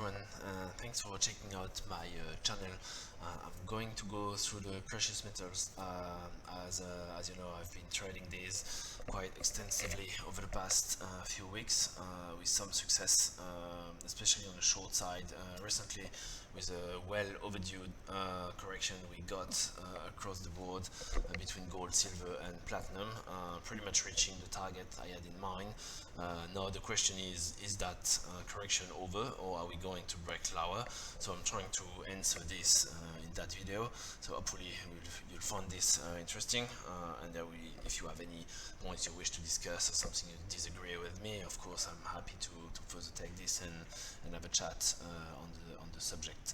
everyone, thanks for checking out my channel. I'm going to go through the precious metals as you know, I've been trading these quite extensively over the past few weeks with some success, especially on the short side. Recently, with a well overdue correction we got across the board between gold, silver and platinum, pretty much reaching the target I had in mind. Now the question is that correction over, or are we going to break lower? So I'm trying to answer this in that video, so hopefully you'll find this interesting, and if you have any points you wish to discuss or something you disagree with me, of course I'm happy to further take this and have a chat on the subject.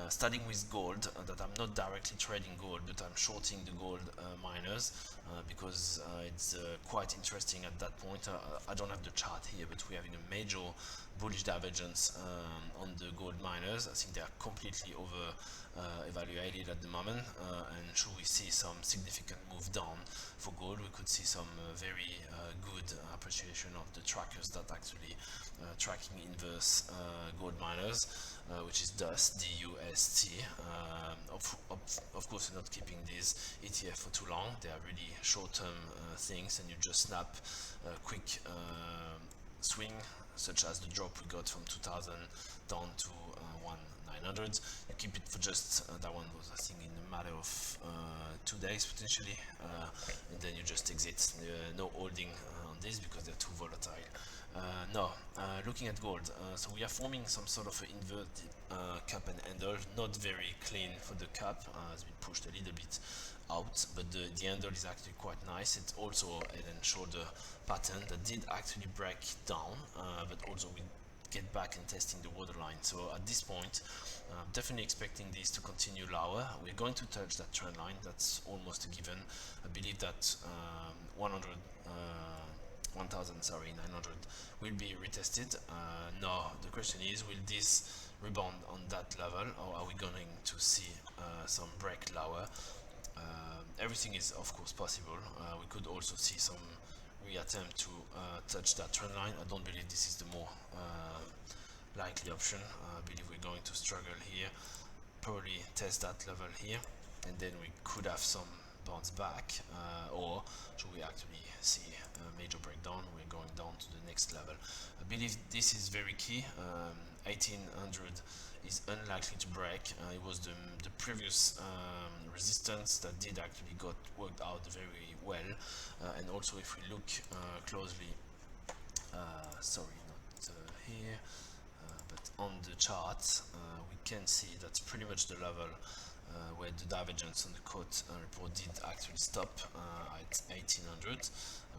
Starting with gold, that I'm not directly trading gold, but I'm shorting the gold miners because it's quite interesting at that point. I don't have the chart here, but we're having a major bullish divergence on the gold miners. I think they are completely over evaluated at the moment, and should we see some significant move down for gold, we could see some very good appreciation of the trackers that actually tracking inverse gold miners, which is DUST, D-U-S-T. Of course, you're not keeping these ETF for too long. They are really short-term things, and you just snap a quick swing, such as the drop we got from 2000 down to 1900. You keep it for just that one was, I think, in a matter of 2 days potentially, and then you just exit. No holding on this because they're too volatile. Now, looking at gold, so we are forming some sort of inverted cup and handle, not very clean for the cup, has been pushed a little bit out, but the handle is actually quite nice. It's also a head and shoulder pattern that did actually break down, but also we get back and testing the waterline. So at this point, I'm definitely expecting this to continue lower. We're going to touch that trend line. That's almost a given. I believe that 1900 will be retested. Now the question is, will this rebound on that level, or are we going to see some break lower? Everything is of course possible. We could also see some reattempt to touch that trend line. I don't believe this is the more likely option. I believe we're going to struggle here, probably test that level here, and then we could have some bounce back, or should we actually see a major breakdown, we're going down to the next level. I believe this is very key. 1800 is unlikely to break. It was the previous resistance that did actually got worked out very well, and also if we look closely, sorry, not here, but on the chart, we can see that's pretty much the level where the divergence on the quote report did actually stop at 1800.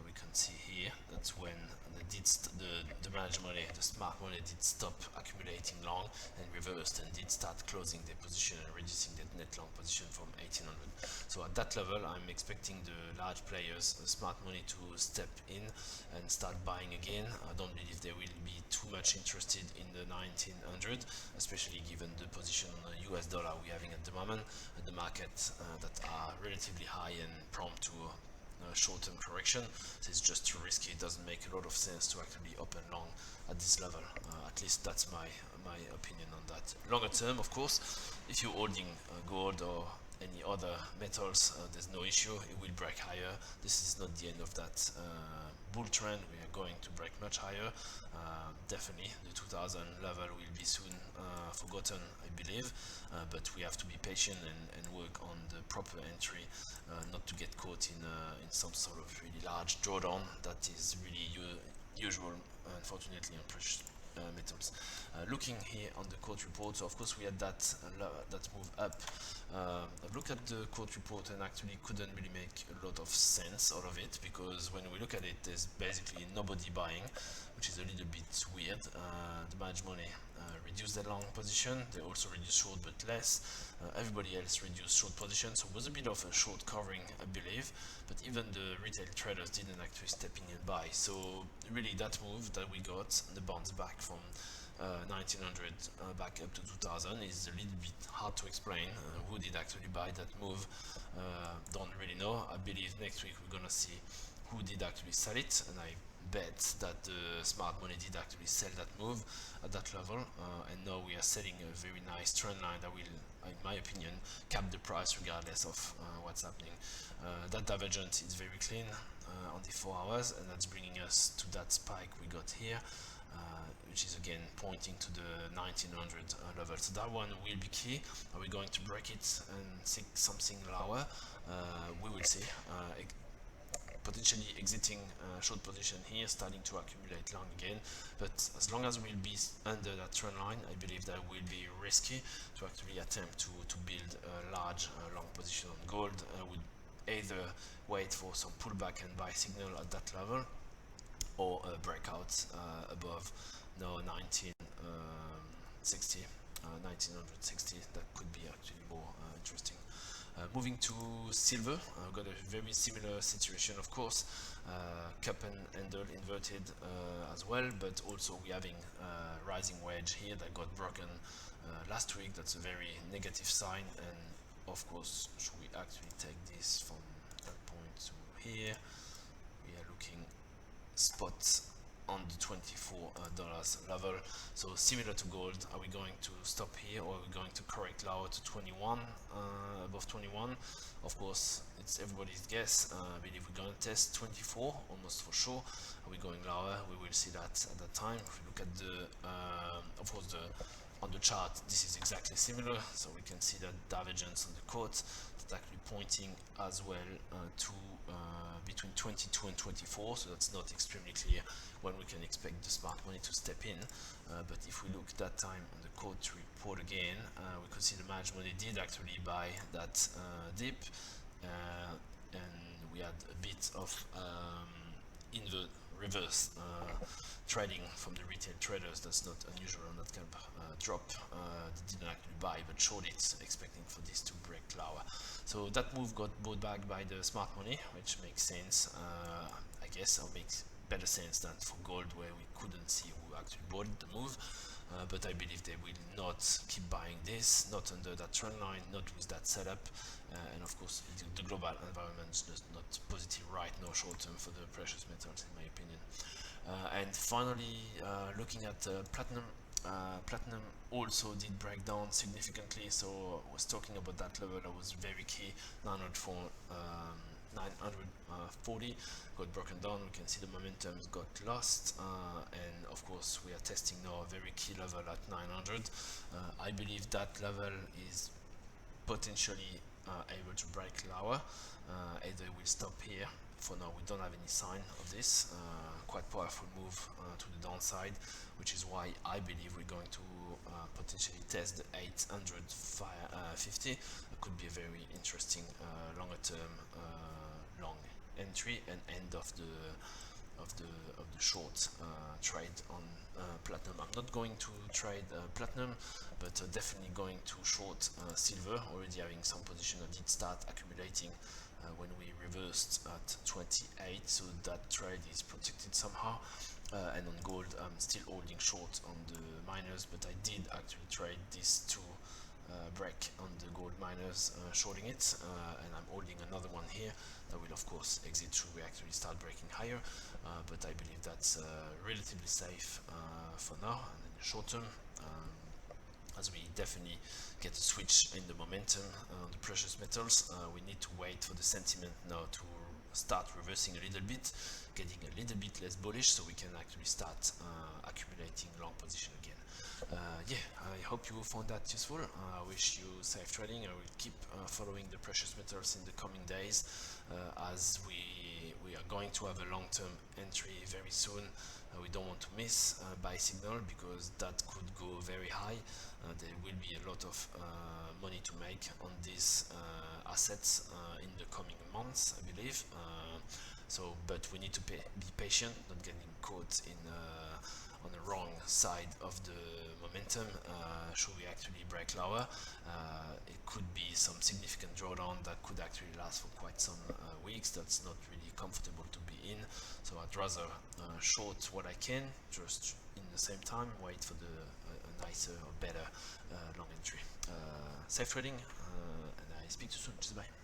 We can see here that's when the managed money, the smart money, did stop accumulating long and reversed and did start closing their position and reducing their net long position from 1800. So at that level, I'm expecting the large players, smart money, to step in and start buying again. I don't believe they will be too much interested in the 1900, especially given the position on the US dollar we're having at the moment, and the market that are relatively high and prompt to short-term correction. So it's just too risky. It doesn't make a lot of sense to actually open long at this level. At least that's my opinion on that. Longer term, of course, if you're holding gold or any other metals, there's no issue. It will break higher. This is not the end of that bull trend. We are going to break much higher. Definitely the 2000 level will be soon forgotten, I believe, but we have to be patient and work on the proper entry, not to get caught in some sort of really large drawdown that is really usual, unfortunately, on precious metals. Looking here on the quote report, so of course we had that move up. Look at the quote report and actually couldn't really make a lot of sense out of it, because when we look at it, there's basically nobody buying, which is a little bit weird. The managed money reduced their long position, they also reduced short but less. Everybody else reduced short position, so it was a bit of a short covering, I believe, but even the retail traders didn't actually step in and buy. So really that move that we got, the bounce back from 1900 back up to 2000, is a little bit hard to explain. Who did actually buy that move? Don't really know. I believe next week we're gonna see who did actually sell it, and I bet that the smart money did actually sell that move at that level, and now we are setting a very nice trend line that will, in my opinion, cap the price regardless of what's happening. That divergence is very clean on the 4 hours, and that's bringing us to that spike we got here, which is again pointing to the 1900 level. So that one will be key. Are we going to break it and seek something lower? We will see. Potentially exiting short position here, starting to accumulate long again, but as long as we'll be under that trend line, I believe that will be risky to actually attempt to build a large long position on gold. I would either wait for some pullback and buy signal at that level, or breakouts above now 1960, that could be actually more interesting. Moving to silver, I've got a very similar situation, of course. Cup and handle inverted as well, but also we're having rising wedge here that got broken last week. That's a very negative sign, and of course, should we actually take this from that point to here, we are looking spots on the $24 level. So similar to gold, are we going to stop here, or are we going to correct lower to 21, above 21? Of course, it's everybody's guess. I believe we're going to test 24 almost for sure. Are we going lower? We will see that at that time. If we look at the of course, on the chart, this is exactly similar, so we can see that divergence on the quote. That's actually pointing as well to between 22 and 24, so that's not extremely clear when we can expect the smart money to step in. But if we look that time on the quote report again, we could see the managed money did actually buy that dip, and we had a bit of in the reverse trading from the retail traders. That's not unusual on that kind of drop. They didn't actually buy but short it, expecting for this to break lower. So that move got bought back by the smart money, which makes sense, I guess, or makes better sense than for gold, where we couldn't see who actually bought the move. But I believe they will not keep buying this, not under that trend line, not with that setup, and of course the global environment is just not positive right now short term for the precious metals, in my opinion. And finally, looking at platinum. Platinum also did break down significantly, so I was talking about that level that was very key. 940 got broken down. We can see the momentum got lost, and of course we are testing now a very key level at 900. I believe that level is potentially able to break lower. Either we'll stop here. For now, we don't have any sign of this. Quite powerful move to the downside, which is why I believe we're going to potentially test the 850. It could be a very interesting longer term long entry and end of the short trade on platinum. I'm not going to trade platinum, but definitely going to short silver. Already having some position that did start accumulating when we reversed at 28, so that trade is protected somehow. And on gold, I'm still holding short on the miners, but I did actually trade this to break on the gold miners, shorting it, and I'm holding another one here that will of course exit should we actually start breaking higher, but I believe that's relatively safe for now and in the short term, as we definitely get a switch in the momentum on the precious metals. We need to wait for the sentiment now to start reversing a little bit, getting a little bit less bullish, so we can actually start accumulating long position again. Yeah, I hope you found that useful. I wish you safe trading. I will keep following the precious metals in the coming days, as we are going to have a long-term entry very soon. We don't want to miss buy signal, because that could go very high. There will be a lot of money to make on these assets in the coming months, I believe. But we need to be patient, not getting caught in on the wrong side of the momentum. Should we actually break lower, it could be some significant drawdown that could actually last for quite some weeks. That's not really comfortable to be in, so I'd rather short what I can, just in the same time wait for the nicer or better long entry. Safe trading, and I speak to you soon. Bye.